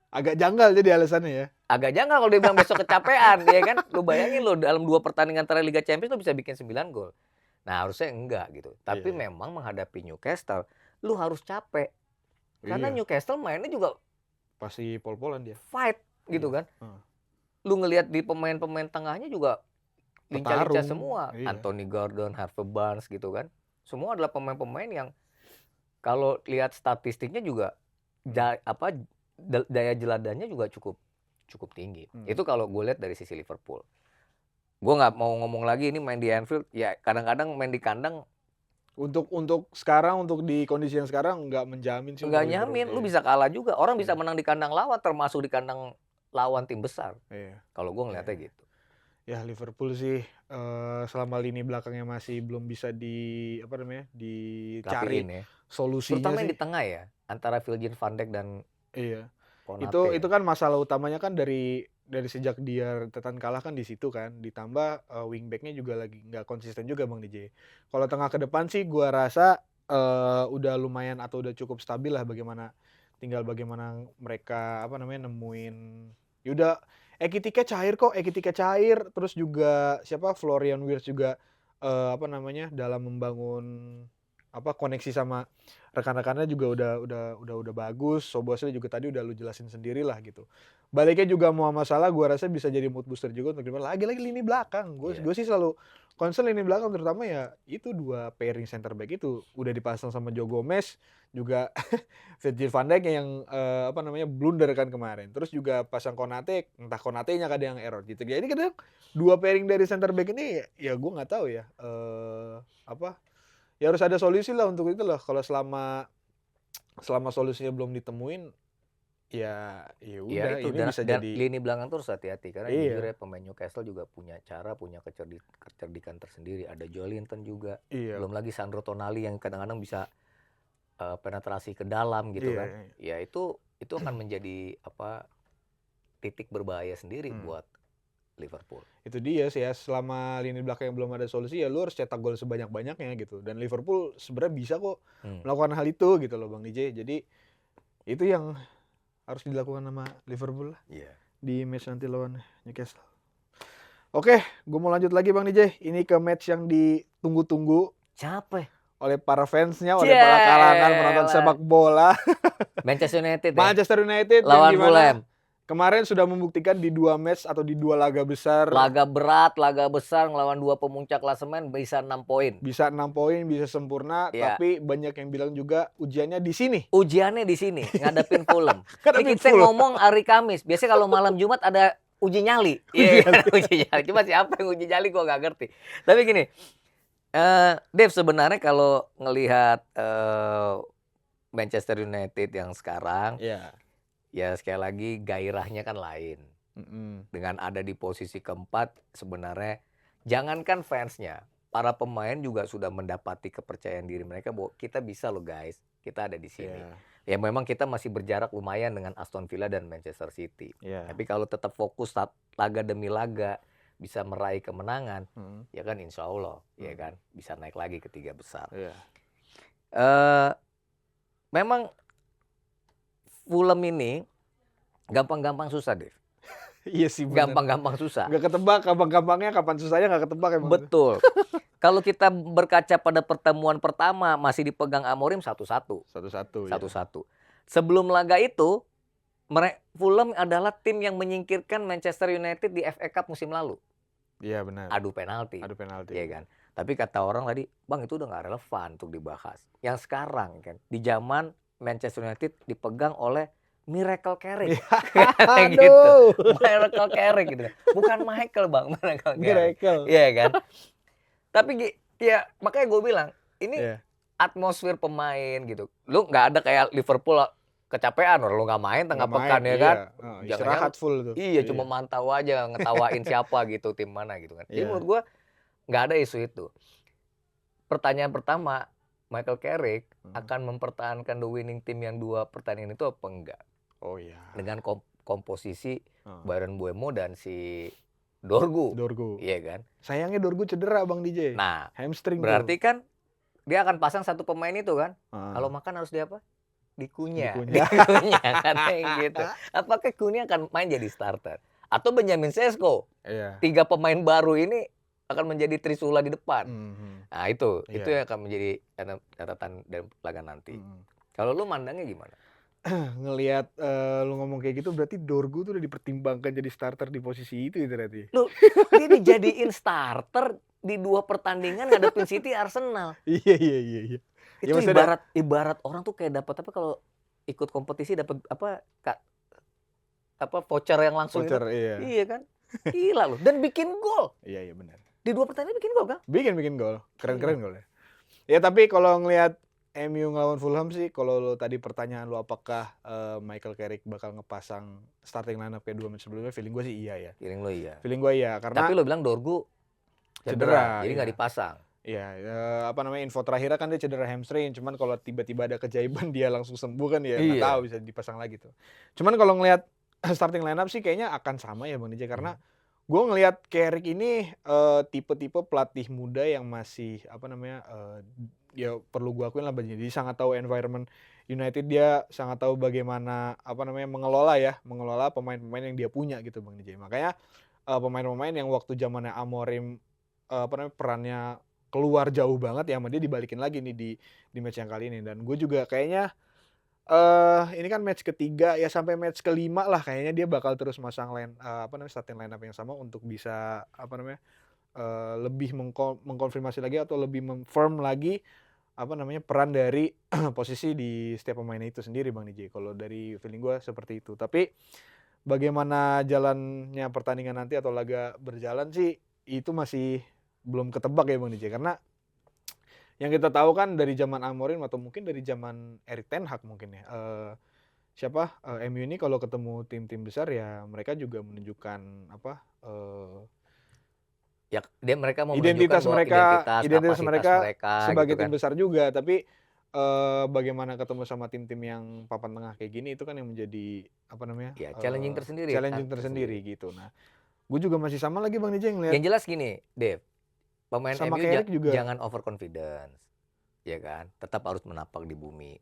Agak janggal jadi alasannya ya. Agak janggal kalau dia bilang besok kecapean, ya kan? Lu bayangin lo dalam 2 pertandingan terakhir Liga Champions lu bisa bikin 9 gol. Nah, harusnya enggak gitu. Tapi memang menghadapi Newcastle, lu harus capek. Karena Newcastle mainnya juga pasti pol-polan dia. Fight gitu kan. Lu ngelihat di pemain-pemain tengahnya juga lincah-lincah semua. Anthony Gordon, Harvey Barnes gitu kan. Semua adalah pemain-pemain yang kalau lihat statistiknya juga daya jeladanya juga cukup tinggi. Itu kalau gue lihat dari sisi Liverpool. Gue nggak mau ngomong lagi ini main di Anfield, ya kadang-kadang main di kandang. Untuk sekarang, untuk di kondisi yang sekarang nggak menjamin sih. Nggak nyamin, lu bisa kalah juga. Orang bisa menang di kandang lawan, termasuk di kandang lawan tim besar. Kalau gue ngeliatnya gitu. Ya Liverpool sih selama lini belakangnya masih belum bisa dicari solusinya. Terutama yang di tengah ya, antara Virgil van Dijk dan Konate. Itu kan masalah utamanya kan dari sejak dia Tetan kalah kan di situ kan, ditambah wingbacknya juga lagi nggak konsisten juga Bang DJ. Kalau tengah ke depan sih gua rasa udah lumayan atau udah cukup stabil lah, tinggal bagaimana mereka nemuin. Yaudah Ekitike cair kok, terus juga Florian Wirtz juga dalam membangun koneksi sama rekan-rekannya juga udah bagus. Szoboszlai juga tadi udah lu jelasin sendiri lah gitu. Baliknya juga Muhammad Salah gua rasa bisa jadi mood booster juga untuk lagi lini belakang. Gue sih selalu concern lini belakang, terutama ya itu 2 pairing center back itu udah dipasang sama Joe Gomez, juga Virgil van Dijk yang blunder kan kemarin. Terus juga pasang Konate, entah Konate-nya kadang yang error gitu. Jadi kadang 2 pairing dari center back ini ya gue nggak tahu ya ya harus ada solusi lah untuk itu lah. Kalau selama solusinya belum ditemuin ya udah itu ini bisa dan jadi lini belakang tuh harus hati-hati karena jujur ya pemain Newcastle juga punya kecerdikan tersendiri. Ada Joelinton juga, belum lagi Sandro Tonali yang kadang-kadang bisa penetrasi ke dalam gitu kan. Ya itu akan menjadi titik berbahaya sendiri buat Liverpool. Itu dia sih ya, selama lini belakang yang belum ada solusi ya lu harus cetak gol sebanyak-banyaknya gitu. Dan Liverpool sebenarnya bisa kok melakukan hal itu gitu loh Bang DJ. Jadi itu yang harus dilakukan sama Liverpool lah di match nanti lawan Newcastle. Oke, gue mau lanjut lagi Bang DJ. Ini ke match yang ditunggu-tunggu. Capek. Oleh para fansnya, oleh para kalangan penonton sepak bola. Manchester United Manchester United lawan Fulham. Kemarin sudah membuktikan di 2 match atau di 2 laga besar. Laga berat, laga besar ngelawan 2 pemuncak klasemen bisa 6 poin. Bisa 6 poin, bisa sempurna, tapi banyak yang bilang juga ujiannya di sini. Ujiannya di sini, ngadepin Fulham. Kita ngomong hari Kamis. Biasanya kalau malam Jumat ada uji nyali. Uji nyali. Cuma siapa yang uji nyali gua nggak ngerti. Tapi gini, Dev, sebenarnya kalau ngelihat Manchester United yang sekarang, Iya. ya sekali lagi gairahnya kan lain. Dengan ada di posisi keempat, sebenarnya jangankan fansnya, para pemain juga sudah mendapati kepercayaan diri mereka bahwa kita bisa loh guys, kita ada di sini. Ya memang kita masih berjarak lumayan dengan Aston Villa dan Manchester City. Tapi kalau tetap fokus laga demi laga bisa meraih kemenangan, ya kan insya Allah, ya kan bisa naik lagi ke 3 besar. Memang Fulham ini gampang-gampang susah, Dev. Iya sih bener. Gampang-gampang susah. Nggak ketebak, gampang-gampangnya kapan susahnya nggak ketebak emang. Betul. Kalau kita berkaca pada pertemuan pertama masih dipegang Amorim 1-1. 1-1. 1-1. Sebelum laga itu, Fulham adalah tim yang menyingkirkan Manchester United di FA Cup musim lalu. Iya benar. Adu penalti. Iya kan. Tapi kata orang tadi, Bang itu udah nggak relevan untuk dibahas. Yang sekarang kan di zaman Manchester United dipegang oleh Miracle Carrick. Gitu. Miracle Carrick gitu. Bukan Michael, Bang, Miracle Carrick. Iya kan? Tapi ya makanya gue bilang, ini atmosfer pemain gitu. Lu nggak ada kayak Liverpool kecapean, lu nggak main tengah pekan ya kan? Istirahat full tuh. Iya, cuma mantau aja, ngetawain siapa gitu, tim mana gitu kan. Jadi menurut gue nggak ada isu itu. Pertanyaan pertama, Michael Carrick akan mempertahankan the winning team yang 2 pertandingan itu apa enggak? Oh iya. Dengan komposisi Bryan Mbeumo dan si Dorgu. Iya kan? Sayangnya Dorgu cedera Bang DJ. Nah, hamstring berarti tuh. kan dia akan pasang satu pemain itu kan? Kalau makan harus dia apa? Dikunyah kan gitu. Apakah Cunha akan main jadi starter? Atau Benjamin Sesko? 3 pemain baru ini akan menjadi trisula di depan. Nah itu yang akan menjadi catatan dan laga nanti. Kalau lu mandangnya gimana? Ngelihat lu ngomong kayak gitu berarti Dorgu tuh udah dipertimbangkan jadi starter di posisi itu berarti. Lu dia dijadiin starter di 2 pertandingan ngadepin City Arsenal. Iya. Itu ibarat orang tuh kayak dapat apa kalau ikut kompetisi dapat apa voucher yang langsung voucher, itu. Iya kan? Gila loh. Dan bikin gol. Iya benar. Di 2 pertandingan bikin gol kan? Bikin gol. Keren golnya. Ya tapi kalau ngelihat MU ngelawan Fulham sih, kalau lo tadi pertanyaan lo apakah Michael Carrick bakal ngepasang starting lineup kayak 2 match sebelumnya, feeling gue sih iya ya. Feeling lo iya. Feeling gue iya karena. Tapi lo bilang Dorgu cedera jadi nggak dipasang. Iya, info terakhirnya kan dia cedera hamstring. Cuman kalau tiba-tiba ada keajaiban dia langsung sembuh kan ya nggak tahu bisa dipasang lagi tuh. Cuman kalau ngelihat starting lineup sih kayaknya akan sama ya Bang DJ karena gue ngelihat Carrick ini tipe-tipe pelatih muda yang masih ya perlu gue akuin lah Bang. Jadi sangat tahu environment United, dia sangat tahu bagaimana mengelola pemain-pemain yang dia punya gitu Bang DJ. Makanya pemain-pemain yang waktu zamannya Amorim perannya keluar jauh banget ya sama dia dibalikin lagi nih di match yang kali ini. Dan gue juga kayaknya ini kan match ketiga ya sampai match kelima lah kayaknya dia bakal terus masang starting lineup yang sama untuk bisa lebih mengkonfirmasi lagi atau lebih memfirm lagi peran dari posisi di setiap pemain itu sendiri Bang DJ. Kalau dari feeling gue seperti itu. Tapi bagaimana jalannya pertandingan nanti atau laga berjalan sih itu masih belum ketebak ya Bang DJ, karena yang kita tahu kan dari zaman Amorim atau mungkin dari zaman Erik ten Hag mungkin ya, MU ini kalau ketemu tim-tim besar ya mereka juga menunjukkan ya mereka mau identitas mereka sebagai gitu tim besar juga. Tapi bagaimana ketemu sama tim-tim yang papan tengah kayak gini itu kan yang menjadi challenging tersendiri gitu. Nah, gue juga masih sama lagi Bang DJ ngeliat. Yang jelas gini, Dev, pemain MU jangan overconfidence, ya kan? Tetap harus menapak di bumi.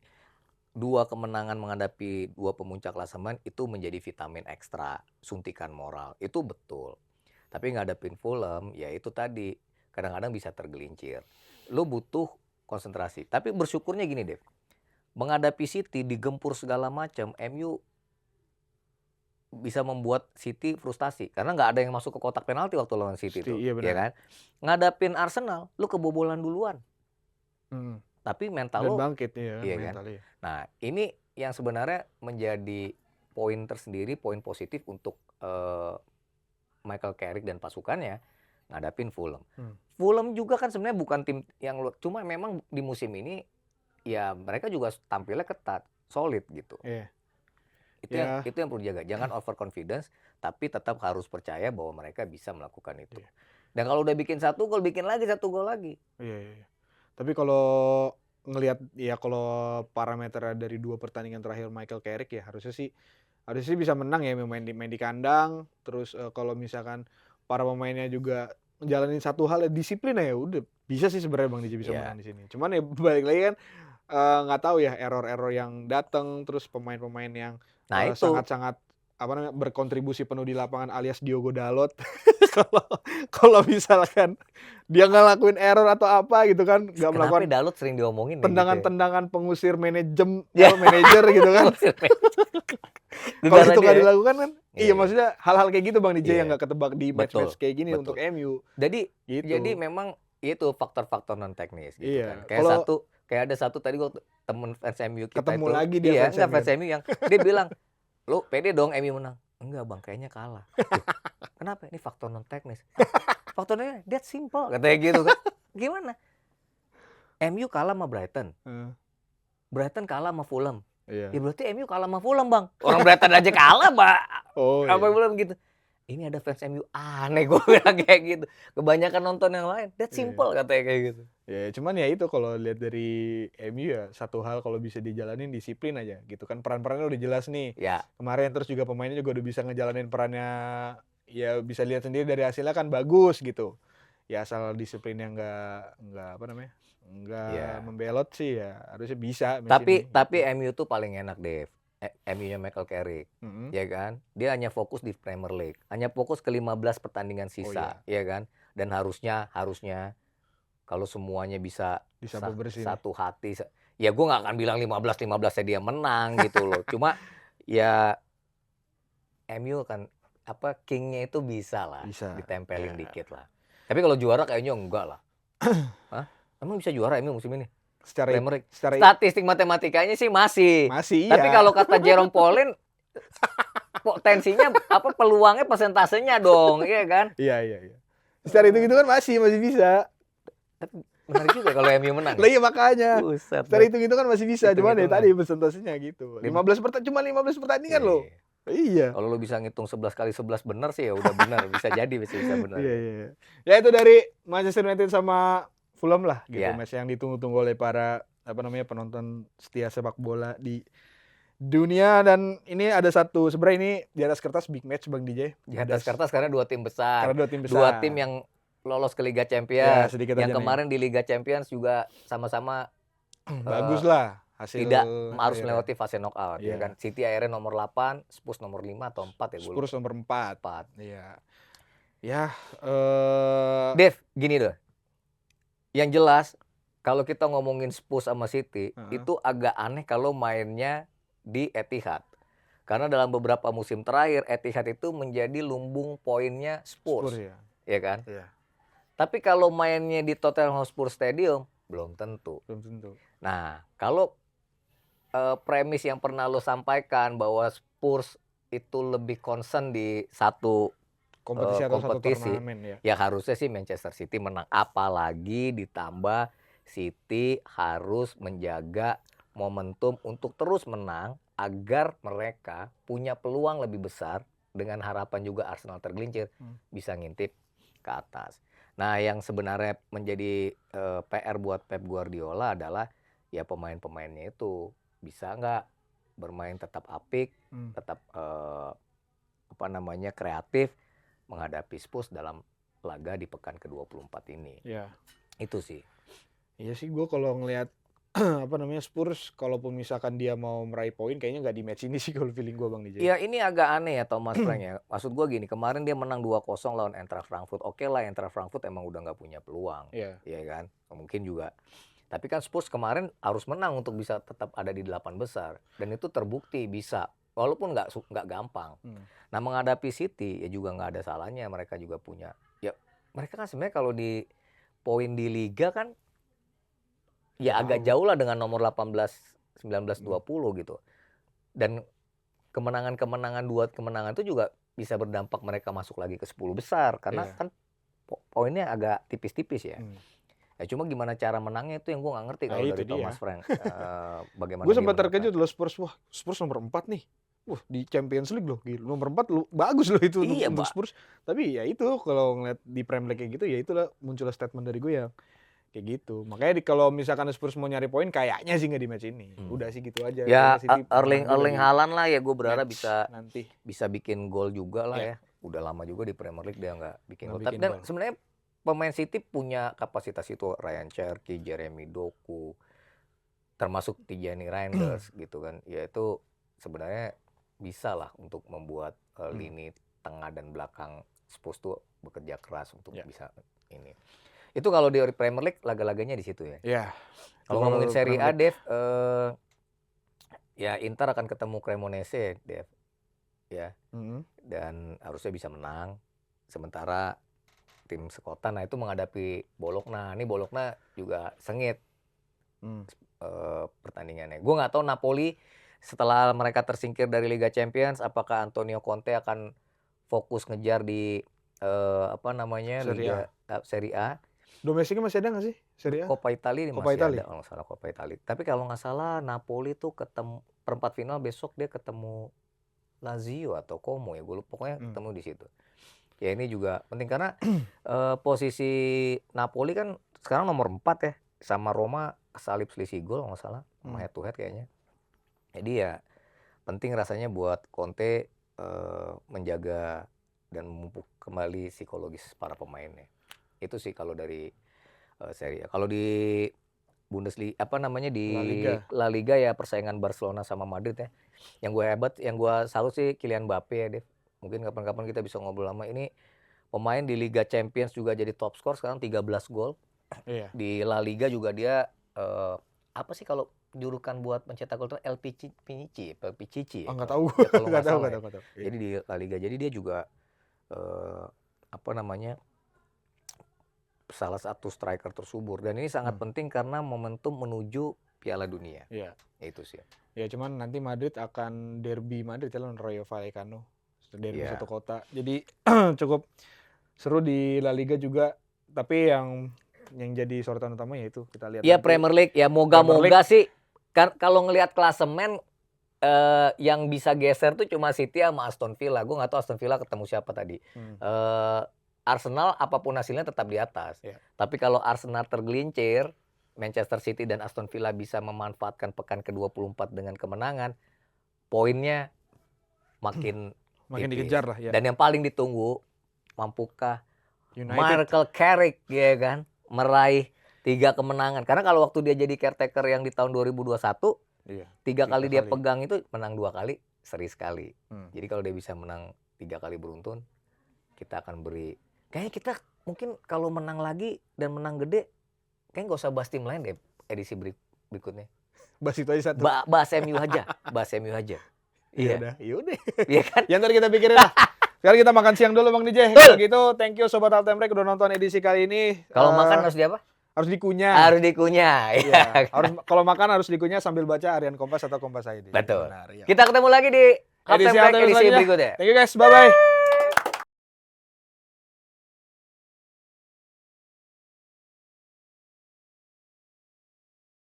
2 kemenangan menghadapi 2 pemuncak klasemen itu menjadi vitamin ekstra, suntikan moral. Itu betul. Tapi ngadepin Fulham, ya itu tadi, kadang-kadang bisa tergelincir. Lu butuh konsentrasi. Tapi bersyukurnya gini, Dev. Menghadapi City digempur segala macam, MU bisa membuat City frustasi karena nggak ada yang masuk ke kotak penalti waktu lawan City itu, iya ya kan? Ngadapin Arsenal, lu kebobolan duluan. Tapi mental lu bangkit ya, kan? Nah, ini yang sebenarnya menjadi poin tersendiri, poin positif untuk Michael Carrick dan pasukannya ngadapin Fulham. Fulham juga kan sebenarnya bukan tim yang cuma memang di musim ini ya mereka juga tampilnya ketat, solid gitu. Iya. Itu yang perlu dijaga. Jangan overconfidence, tapi tetap harus percaya bahwa mereka bisa melakukan itu. Dan kalau udah bikin 1 gol, bikin lagi 1 gol lagi. Iya. Tapi kalau ngelihat ya kalau parameter dari 2 pertandingan terakhir Michael Carrick ya harusnya sih bisa menang ya main di kandang. Terus kalau misalkan para pemainnya juga ngejalanin satu hal ya disiplin ya udah bisa sih sebenarnya Bang DJ bisa menang di sini. Cuman ya balik lagi kan nggak tahu ya error-error yang datang, terus pemain-pemain yang sangat-sangat berkontribusi penuh di lapangan alias Diogo Dalot. Kalau misalkan dia nggak lakuin error atau apa gitu kan, nggak melakukan Dalot sering diomongin tendangan-tendangan pengusir manajer gitu kan. Kalau itu nggak dilakukan kan, iya maksudnya hal-hal kayak gitu Bang DJ yang nggak ketebak di match-match kayak gini untuk MU. Jadi memang itu faktor-faktor non teknis gitu kan. Kayak ada satu tadi gue temen fans MU kita ketemu itu, lagi dia fans MU yang dia bilang, "Lu pede dong MU menang." "Enggak Bang, kayaknya kalah." "Kenapa?" "Ini faktor non teknis." "Faktornya that simple," katanya gitu kan. Gimana? MU kalah sama Brighton. Brighton kalah sama Fulham. Ya berarti MU kalah sama Fulham Bang. Orang Brighton aja kalah, Pak. Apa Fulham gitu. Ini ada fans MU aneh gue bilang kayak gitu. Kebanyakan nonton yang lain. That simple katanya kayak gitu. Ya cuman ya itu kalau lihat dari MU ya satu hal kalau bisa dijalanin disiplin aja gitu kan, peran-perannya udah jelas nih. Kemarin terus juga pemainnya juga udah bisa ngejalanin perannya, ya bisa lihat sendiri dari hasilnya kan bagus gitu. Ya asal disiplinnya nggak membelot sih ya harusnya bisa. Tapi MU tuh paling enak Dev. MU-nya Michael Carrick, ya kan? Dia hanya fokus di Premier League, hanya fokus ke 15 pertandingan sisa, ya kan? Dan harusnya kalau semuanya bisa satu hati, ya gue nggak akan bilang 15-15 dia menang gitu loh. Cuma ya MU kan kingnya itu bisa lah, ditempelin dikit lah. Tapi kalau juara kayaknya enggak lah. Hah? Emang bisa juara MU musim ini? Secara statistik matematikanya sih masih. Tapi kalau kata Jerome Pauline potensinya peluangnya persentasenya dong, iya kan? Iya. Secara itu kan masih bisa. Menarik juga kalau MU menang. Lah iya makanya. Secara itu kan masih bisa, cuman ya tadi persentasenya gitu. 15 pertandingan loh. Iya. Kalau lo bisa ngitung 11 kali 11 benar sih ya udah benar, bisa jadi bisa benar. Iya. Ya itu dari Manchester United sama Fulham lah gitu, match yang ditunggu-tunggu oleh para penonton setia sepak bola di dunia. Dan ini ada satu, sebenarnya ini di atas kertas big match Bang DJ. Di atas kertas karena dua tim besar. Dua tim yang lolos ke Liga Champions. Yang kemarin di Liga Champions juga sama-sama bagus lah hasil. Tidak harus melewati fase knockout ya kan. City akhirnya nomor 8, Spurs nomor 5 atau 4 ya gue. Spurs nomor 4. Iya. Ya, Dev, gini deh. Yang jelas kalau kita ngomongin Spurs sama City itu agak aneh kalau mainnya di Etihad. Karena dalam beberapa musim terakhir Etihad itu menjadi lumbung poinnya Spurs ya kan? Iya. Tapi kalau mainnya di Tottenham Hotspur Stadium belum tentu. Nah, kalau premis yang pernah lo sampaikan bahwa Spurs itu lebih concern di satu kompetisi, ya harusnya sih Manchester City menang. Apalagi ditambah City harus menjaga momentum untuk terus menang agar mereka punya peluang lebih besar, dengan harapan juga Arsenal tergelincir bisa ngintip ke atas. Nah yang sebenarnya menjadi PR buat Pep Guardiola adalah ya pemain-pemainnya itu bisa nggak bermain tetap apik, tetap kreatif menghadapi Spurs dalam laga di pekan ke-24 ini. Iya. Itu sih. Iya sih, gue kalau ngelihat Spurs, kalaupun misalkan dia mau meraih poin kayaknya nggak di match ini sih kalau feeling gue Bang DJ. Iya ini agak aneh ya Thomas Frank ya. Maksud gue gini, kemarin dia menang 2-0 lawan Eintracht Frankfurt. Oke lah, Eintracht Frankfurt emang udah nggak punya peluang. Iya kan? Mungkin juga. Tapi kan Spurs kemarin harus menang untuk bisa tetap ada di 8 besar. Dan itu terbukti bisa. Walaupun nggak gampang. Nah menghadapi City ya juga nggak ada salahnya, mereka juga punya. Ya mereka kan sebenarnya kalau di poin di Liga kan ya agak jauh lah dengan nomor 18, 19, 20 gitu. Dan kemenangan itu juga bisa berdampak mereka masuk lagi ke 10 besar. Karena kan poinnya agak tipis-tipis ya. Hmm. Ya cuma gimana cara menangnya itu yang gue nggak ngerti Nah, kalau itu dari dia. Thomas Frank. Bagaimana Gue dia sempat menata. terkejut loh Spurs. Wah, Spurs nomor 4 nih. Wah, di Champions League loh. Gila. Nomor 4 lu bagus loh itu Iya, untuk Spurs. Tapi ya itu kalau ngeliat di Premier League kayak gitu ya itulah muncullah statement dari gue yang kayak gitu. Makanya kalau misalkan Spurs mau nyari poin kayaknya sih nggak di match ini. Udah sih gitu aja. Ya Kayaknya City menang juga Erling di Haaland lah ya gue berharap match nanti. bisa bikin gol juga lah Iya. ya. Udah lama juga di Premier League dia nggak bikin Nggak gol. Tapi bikin dan gol. sebenarnya pemain City punya kapasitas itu, Ryan Cherky, Jeremy Doku, termasuk Tijani Reinders gitu kan. Ya itu sebenarnya bisa lah untuk membuat lini tengah dan belakang Spurs tuh bekerja keras untuk bisa ini. Itu kalau di Premier League laga-laganya di situ ya. Iya. Kalau ngomongin Serie A, Dev, ya Inter akan ketemu Cremonese, Dev. Ya. Dan harusnya bisa menang. Sementara tim sekota, nah itu menghadapi Bologna. Ini Bologna juga sengit pertandingannya. Gue nggak tahu Napoli setelah mereka tersingkir dari Liga Champions, apakah Antonio Conte akan fokus ngejar di Serie A. Domestiknya masih ada nggak sih Serie A? Coppa Italia Coppa masih Italia. ada kalau nggak salah Coppa Italia. Tapi kalau nggak salah Napoli tuh ketemu perempat final besok dia ketemu Lazio atau Como ya, gue lupa, pokoknya ketemu di situ. Ya ini juga penting karena posisi Napoli kan sekarang nomor 4 ya, sama Roma kesalip selisih gol kalau nggak salah, sama head to head kayaknya. Jadi ya penting rasanya buat Conte menjaga dan memupuk kembali psikologis para pemainnya. Itu sih kalau dari Serie A. Kalau di Bundesliga La Liga ya persaingan Barcelona sama Madrid ya. Yang gue salut sih Kylian Mbappe ya, Dev. Mungkin kapan-kapan kita bisa ngobrol lama. Ini pemain di Liga Champions juga jadi top skor sekarang 13 gol. Iya. Di La Liga juga dia apa sih kalau julukan buat pencetak gol itu El Pichichi ya. Enggak tahu. Ya, kalau Enggak tahu. Jadi di La Liga jadi dia juga salah satu striker tersubur dan ini sangat penting karena momentum menuju Piala Dunia. Iya. Itu sih. Ya cuman nanti Madrid akan derby Madrid ya lawan Rayo Vallecano. Derby satu kota. Jadi cukup seru di La Liga juga. Tapi yang jadi sorotan utama ya itu kita lihat. Iya Premier League ya moga-moga sih. Kalau ngelihat klasemen yang bisa geser tuh cuma City sama Aston Villa. Gue nggak tahu Aston Villa ketemu siapa tadi. Arsenal apapun hasilnya tetap di atas. Yeah. Tapi kalau Arsenal tergelincir, Manchester City dan Aston Villa bisa memanfaatkan pekan ke-24 dengan kemenangan, poinnya makin dikejar lah ya. Dan yang paling ditunggu, mampukah Michael Carrick ya kan meraih 3 kemenangan. Karena kalau waktu dia jadi caretaker yang di tahun 2021, 3 kali dia pegang itu menang 2 kali, seri sekali. Jadi kalau dia bisa menang 3 kali beruntun, kita akan beri. Kayaknya kita mungkin kalau menang lagi dan menang gede, kayaknya nggak usah bahas tim lain deh edisi berikutnya. Bahas itu aja satu. Bahas MU aja. Iya. Iya kan? Yang tadi kita pikirin lah. Sekarang kita makan siang dulu Bang DJ. Kalau gitu, thank you Sobat Halftime Break udah nonton edisi kali ini. Kalau makan harus di apa? Harus dikunyah. Harus dikunyah. Iya. Kalau makan harus dikunyah sambil baca Harian Kompas atau Kompas ID. Betul. Benar, ya. Kita ketemu lagi di Halftime Break edisi berikutnya. Thank you guys. Bye-bye.